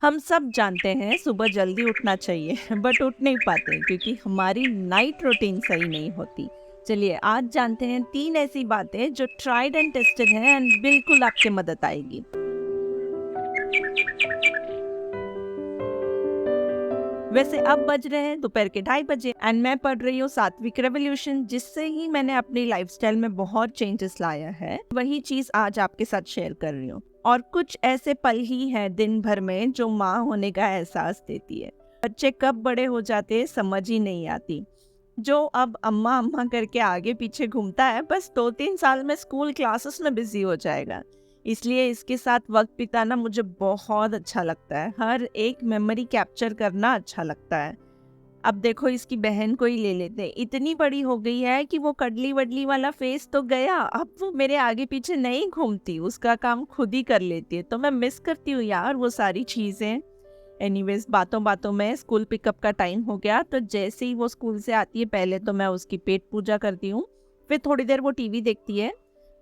हम सब जानते हैं सुबह जल्दी उठना चाहिए बट उठ नहीं पाते क्योंकि हमारी नाइट रूटीन सही नहीं होती। चलिए आज जानते हैं 3 ऐसी बातें जो ट्राइड एंड टेस्टेड हैं एंड बिल्कुल आपके मदद आएगी। वैसे अब बज रहे हैं दोपहर के 2:30 एंड मैं पढ़ रही हूँ सात्विक रेवोल्यूशन, जिससे ही मैंने अपनी लाइफस्टाइल में बहुत चेंजेस लाया है। वही चीज आज आपके साथ शेयर कर रही हूँ। और कुछ ऐसे पल ही हैं दिन भर में जो माँ होने का एहसास देती है। बच्चे कब बड़े हो जाते हैं समझ ही नहीं आती। जो अब अम्मा अम्मा करके आगे पीछे घूमता है, बस 2-3 साल में स्कूल क्लासेस में बिजी हो जाएगा। इसलिए इसके साथ वक्त बिताना मुझे बहुत अच्छा लगता है। हर एक मेमोरी कैप्चर करना अच्छा लगता है। अब देखो इसकी बहन को ही ले लेते हैं। इतनी बड़ी हो गई है कि वो कडली वडली वाला फेस तो गया, अब वो मेरे आगे पीछे नहीं घूमती, उसका काम खुद ही कर लेती है। तो मैं मिस करती हूँ यार वो सारी चीज़ें। एनीवेज, बातों बातों में स्कूल पिकअप का टाइम हो गया। तो जैसे ही वो स्कूल से आती है पहले तो मैं उसकी पेट पूजा करती हूँ, फिर थोड़ी देर वो टीवी देखती है।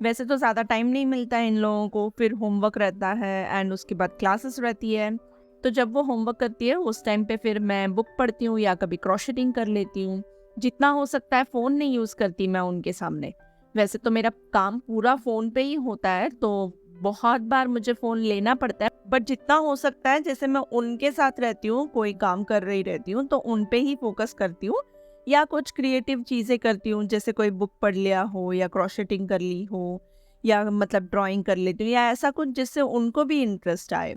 वैसे तो ज़्यादा टाइम नहीं मिलता है इन लोगों को, फिर होमवर्क रहता है एंड उसके बाद क्लासेस रहती है। तो जब वो होमवर्क करती है उस टाइम पे फिर मैं बुक पढ़ती हूँ या कभी क्रॉशेटिंग कर लेती हूँ। जितना हो सकता है फ़ोन नहीं यूज़ करती मैं उनके सामने। वैसे तो मेरा काम पूरा फ़ोन पे ही होता है, तो बहुत बार मुझे फ़ोन लेना पड़ता है, बट जितना हो सकता है जैसे मैं उनके साथ रहती हूँ, कोई काम कर रही रहती हूँ तो उन पे ही फोकस करती हूँ या कुछ क्रिएटिव चीज़ें करती हूँ, जैसे कोई बुक पढ़ लिया हो या क्रॉशेटिंग कर ली हो या मतलब ड्राइंग कर लेती हूँ या ऐसा कुछ जिससे उनको भी इंटरेस्ट आए।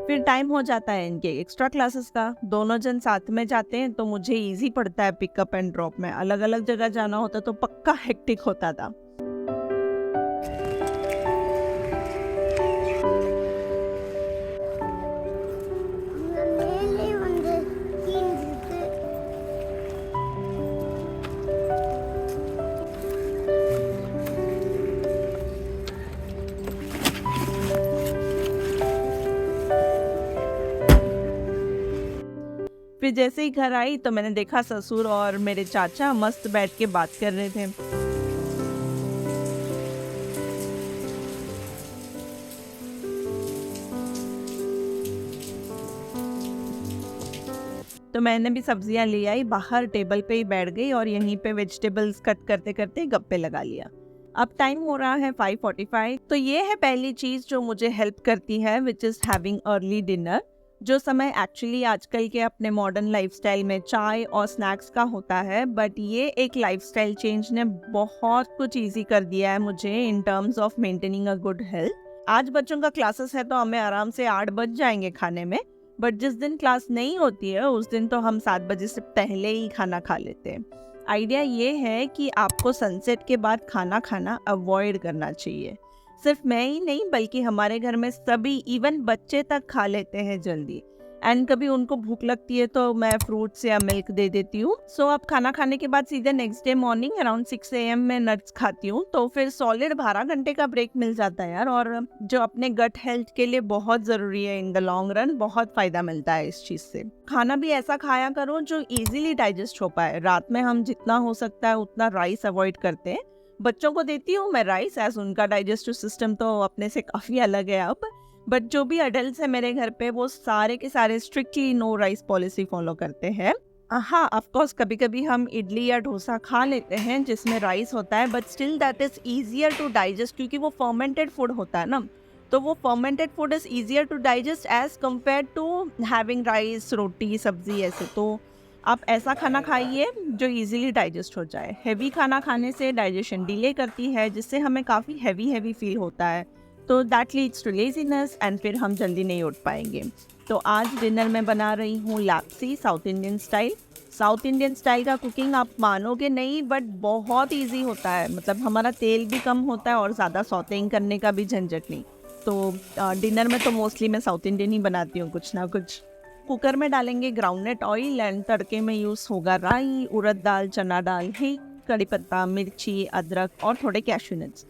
फिर टाइम हो जाता है इनके एक्स्ट्रा क्लासेस का। दोनों जन साथ में जाते हैं तो मुझे इजी पड़ता है पिकअप एंड ड्रॉप में। अलग अलग जगह जाना होता तो पक्का हेक्टिक होता था। மேலே வந்து கீழிருக்கு. फिर जैसे ही घर आई तो मैंने देखा ससुर और मेरे चाचा मस्त बैठ के बात कर रहे थे। तो मैंने भी सब्जियां ले आई, बाहर टेबल पे ही बैठ गई और यहीं पे वेजिटेबल्स कट करते करते गप्पे लगा लिया। अब टाइम हो रहा है 5:45। तो ये है पहली चीज़ जो मुझे हेल्प करती है, which is having early dinner. जो समय एक्चुअली आजकल के अपने मॉडर्न लाइफस्टाइल में चाय और स्नैक्स का होता है, बट ये एक लाइफस्टाइल चेंज ने बहुत कुछ ईजी कर दिया है मुझे in terms of maintaining a good health. आज बच्चों का क्लासेस है तो हमें आराम से 8 बज जाएंगे खाने में, बट जिस दिन क्लास नहीं होती है उस दिन तो हम 7 बजे से पहले ही खाना खा लेते हैं। आइडिया ये है कि आपको सनसेट के बाद खाना खाना अवॉइड करना चाहिए। सिर्फ मैं ही नहीं बल्कि हमारे घर में सभी, इवन बच्चे तक खा लेते हैं जल्दी। एंड कभी उनको भूख लगती है तो मैं फ्रूट्स या मिल्क दे देती हूँ। सो अब खाना खाने के बाद सीधे next day morning around 6 AM में नट्स खाती हूँ, तो फिर सॉलिड 12 घंटे का ब्रेक मिल जाता है यार। और जो अपने गट हेल्थ के लिए बहुत ज़रूरी है, इन द लॉन्ग रन बहुत फ़ायदा मिलता है इस चीज़ से। खाना भी ऐसा खाया करो जो इजीली डाइजेस्ट हो पाए। रात में हम जितना हो सकता है उतना राइस अवॉइड करते हैं। बच्चों को देती हूँ मैं राइस, एज उनका डाइजेस्टिव सिस्टम तो अपने से काफ़ी अलग है अब। बट जो भी अडल्ट है मेरे घर पे वो सारे के सारे strictly no rice policy follow करते हैं। हाँ, ऑफ कोर्स कभी कभी हम इडली या डोसा खा लेते हैं जिसमें राइस होता है, but still that is easier to digest क्योंकि वो फर्मेंटेड फूड होता है ना। तो वो fermented food is easier to digest as compare to having rice, roti, sabzi ऐसे। तो आप ऐसा खाना खाइए जो इजीली डाइजेस्ट हो जाए। हैवी खाना खाने से डाइजेशन डिले करती है, जिससे हमें काफ़ी हैवी हैवी फील होता है। तो that leads to laziness and फिर हम जल्दी नहीं उठ पाएंगे। तो आज डिनर में बना रही हूँ lapsi, south Indian style. South Indian style का कुकिंग आप मानोगे नहीं बट बहुत इजी होता है। मतलब हमारा तेल भी कम होता है और ज़्यादा सॉटेइंग करने का भी झंझट नहीं। तो डिनर में तो मोस्टली मैं साउथ इंडियन ही बनाती हूँ कुछ ना कुछ। कुकर में डालेंगे ग्राउंडनट ऑयल एंड तड़के में यूज़ होगा राई, उड़द दाल, चना दाल, हींग, कड़ी पत्ता, मिर्ची, अदरक और थोड़े कैश्यू नट्स।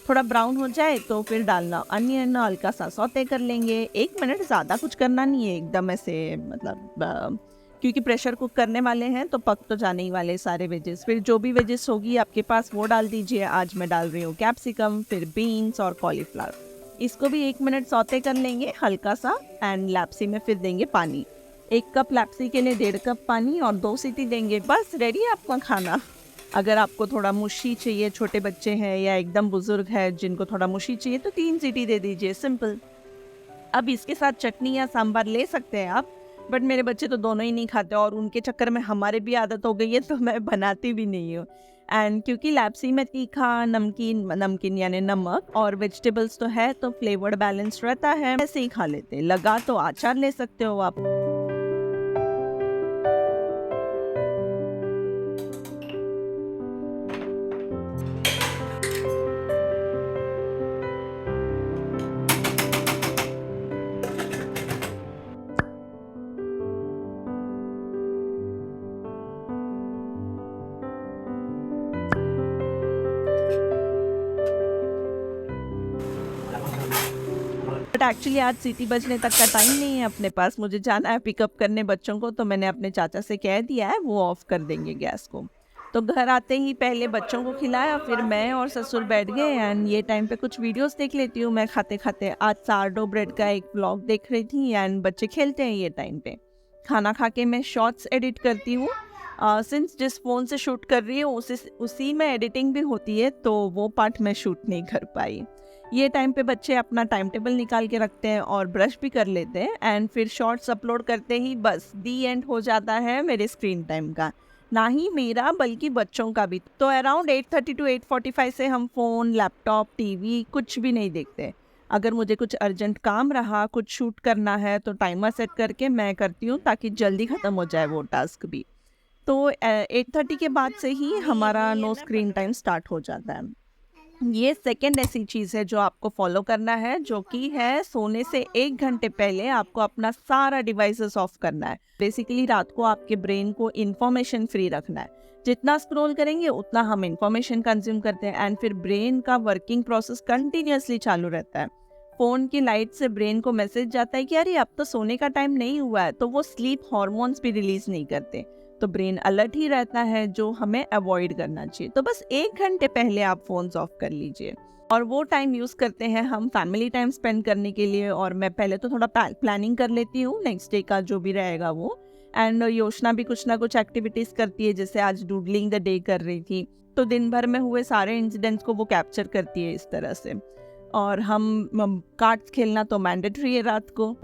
थोड़ा ब्राउन हो जाए तो फिर डालना अनियन, हल्का सा सौते कर लेंगे। 1 मिनट, ज़्यादा कुछ करना नहीं है, एकदम ऐसे मतलब क्योंकि प्रेशर कुक करने वाले हैं तो पक तो जाने ही वाले सारे वेजेस। फिर जो भी वेजेस होगी आपके पास वो डाल दीजिए। आज मैं डाल रही हूँ कैप्सिकम, फिर बीन्स और कॉलीफ्लावर। इसको भी 1 मिनट सौते कर लेंगे हल्का सा। एंड लैप्सी में फिर देंगे पानी। 1 कप लैप्सी के लिए 1.5 कप पानी और 2 सीटी देंगे। बस रेडी है आपका खाना। अगर आपको थोड़ा मुशी चाहिए, छोटे बच्चे हैं या एकदम बुजुर्ग है जिनको थोड़ा मुशी चाहिए, तो 3 सीटी दे दीजिए, सिंपल। अब इसके साथ चटनी या सांभर ले सकते हैं आप, बट मेरे बच्चे तो दोनों ही नहीं खाते और उनके चक्कर में हमारे भी आदत हो गई है तो मैं बनाती भी नहीं हूँ। एंड क्योंकि लैप्सी में तीखा, नमकीन यानी नमक और वेजिटेबल्स तो है, तो फ्लेवर्ड बैलेंस रहता है, ऐसे ही खा लेते हैं। लगा तो अचार ले सकते हो आप। बट एक्चुअली आज सीटी बजने तक का टाइम नहीं है अपने पास, मुझे जाना है पिकअप करने बच्चों को, तो मैंने अपने चाचा से कह दिया है वो ऑफ कर देंगे गैस को। तो घर आते ही पहले बच्चों को खिलाया, फिर मैं और ससुर बैठ गए। एंड ये टाइम पे कुछ वीडियोस देख लेती हूँ मैं खाते खाते। आज सारडो ब्रेड का एक व्लॉग देख रही थी एंड बच्चे खेलते हैं ये टाइम पे। खाना खा के मैं शॉर्ट्स एडिट करती हूँ। सिंस जिस फ़ोन से शूट कर रही हूँ उसी में एडिटिंग भी होती है, तो वो पार्ट मैं शूट नहीं कर पाई। ये टाइम पे बच्चे अपना टाइम टेबल निकाल के रखते हैं और ब्रश भी कर लेते हैं। एंड फिर शॉर्ट्स अपलोड करते ही बस दी एंड हो जाता है मेरे स्क्रीन टाइम का। ना ही मेरा बल्कि बच्चों का भी। तो अराउंड 8:30 to 8:45 से हम फ़ोन, लैपटॉप, टीवी कुछ भी नहीं देखते। अगर मुझे कुछ अर्जेंट काम रहा, कुछ शूट करना है, तो टाइमर सेट करके मैं करती हूँ ताकि जल्दी ख़त्म हो जाए वो टास्क भी। तो 8:30 के बाद से ही हमारा नो स्क्रीन टाइम स्टार्ट हो जाता है। ये सेकंड ऐसी चीज़ है जो आपको फॉलो करना है, जो कि है सोने से 1 घंटे पहले आपको अपना सारा डिवाइसेस ऑफ करना है। बेसिकली रात को आपके ब्रेन को इन्फॉर्मेशन फ्री रखना है। जितना स्क्रॉल करेंगे उतना हम इन्फॉर्मेशन कंज्यूम करते हैं एंड फिर ब्रेन का वर्किंग प्रोसेस कंटिन्यूअसली चालू रहता है। फ़ोन की लाइट से ब्रेन को मैसेज जाता है कि अरे अब तो सोने का टाइम नहीं हुआ है, तो वो स्लीप हार्मोन्स भी रिलीज नहीं करते। तो ब्रेन अलर्ट ही रहता है, जो हमें अवॉइड करना चाहिए। तो बस 1 घंटे पहले आप फ़ोन्स ऑफ कर लीजिए। और वो टाइम यूज़ करते हैं हम फैमिली टाइम स्पेंड करने के लिए। और मैं पहले तो थोड़ा प्लानिंग कर लेती हूँ नेक्स्ट डे का जो भी रहेगा वो। एंड योशना भी कुछ ना कुछ एक्टिविटीज़ करती है, जैसे आज डूडलिंग द डे कर रही थी, तो दिन भर में हुए सारे इंसिडेंट्स को वो कैप्चर करती है इस तरह से। और हम कार्ड्स खेलना तो मैंडेटरी है रात को।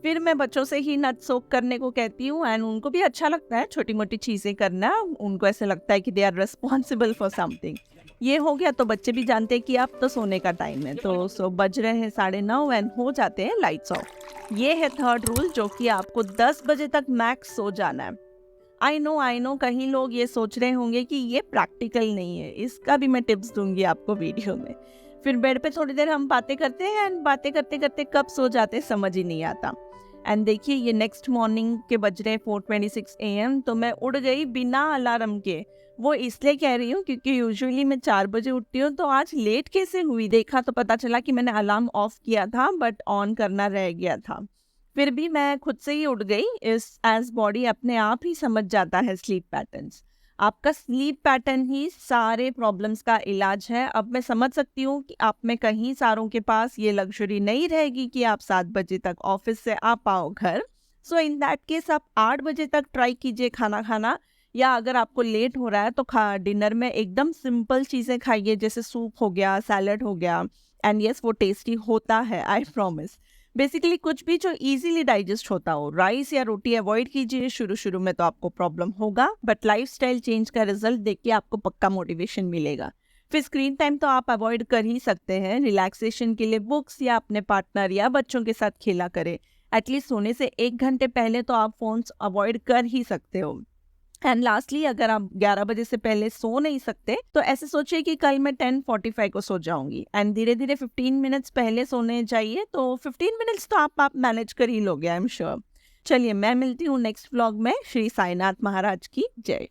फिर मैं बच्चों से ही नट सोक करने को कहती हूँ एंड उनको भी अच्छा लगता है छोटी मोटी चीज़ें करना। उनको ऐसे लगता है कि they are responsible for something. ये हो गया तो बच्चे भी जानते हैं कि अब तो सोने का टाइम है। तो बज रहे हैं 9:30 एंड हो जाते हैं लाइट्स ऑफ। ये है थर्ड रूल, जो कि आपको 10 बजे तक मैक्स सो जाना है। आई नो कहीं लोग ये सोच रहे होंगे कि ये प्रैक्टिकल नहीं है, इसका भी मैं टिप्स दूंगी आपको वीडियो में। फिर बेड पे थोड़ी देर हम बातें करते हैं एंड बातें करते करते कब सो जाते समझ ही नहीं आता। एंड देखिए ये नेक्स्ट मॉर्निंग के बज रहे 4:26 AM, तो मैं उड़ गई बिना अलार्म के। वो इसलिए कह रही हूँ क्योंकि यूजुअली मैं 4 बजे उठती हूँ, तो आज लेट कैसे हुई देखा तो पता चला कि मैंने अलार्म ऑफ किया था बट ऑन करना रह गया था। फिर भी मैं खुद से ही उठ गई, इस एज बॉडी अपने आप ही समझ जाता है स्लीप पैटर्न्स। आपका स्लीप पैटर्न ही सारे प्रॉब्लम्स का इलाज है। अब मैं समझ सकती हूँ कि आप में कहीं सारों के पास ये लग्जरी नहीं रहेगी कि आप 7 बजे तक ऑफिस से आ पाओ घर। सो इन दैट केस आप 8 बजे तक ट्राई कीजिए खाना खाना, या अगर आपको लेट हो रहा है तो डिनर में एकदम सिंपल चीज़ें खाइए, जैसे सूप हो गया, सैलड हो गया। एंड यस वो टेस्टी होता है, आई प्रॉमिस। बेसिकली कुछ भी जो इजीली डाइजेस्ट होता हो। राइस या रोटी अवॉइड कीजिए, शुरू में तो आपको प्रॉब्लम होगा, बट लाइफस्टाइल चेंज का रिजल्ट देख के आपको पक्का मोटिवेशन मिलेगा। फिर स्क्रीन टाइम तो आप अवॉइड कर ही सकते हैं। रिलैक्सेशन के लिए बुक्स या अपने पार्टनर या बच्चों के साथ खेला करें। एटलीस्ट सोने से 1 घंटे पहले तो आप फोन्स अवॉइड कर ही सकते हो। एंड लास्टली, अगर आप 11 बजे से पहले सो नहीं सकते तो ऐसे सोचिए कि कल मैं 10:45 को सो जाऊंगी, एंड धीरे धीरे 15 मिनट्स पहले सोने चाहिए, तो 15 मिनट्स तो आप मैनेज कर ही लोगे, आई एम श्योर। चलिए, मैं मिलती हूँ नेक्स्ट व्लॉग में। श्री साईनाथ महाराज की जय।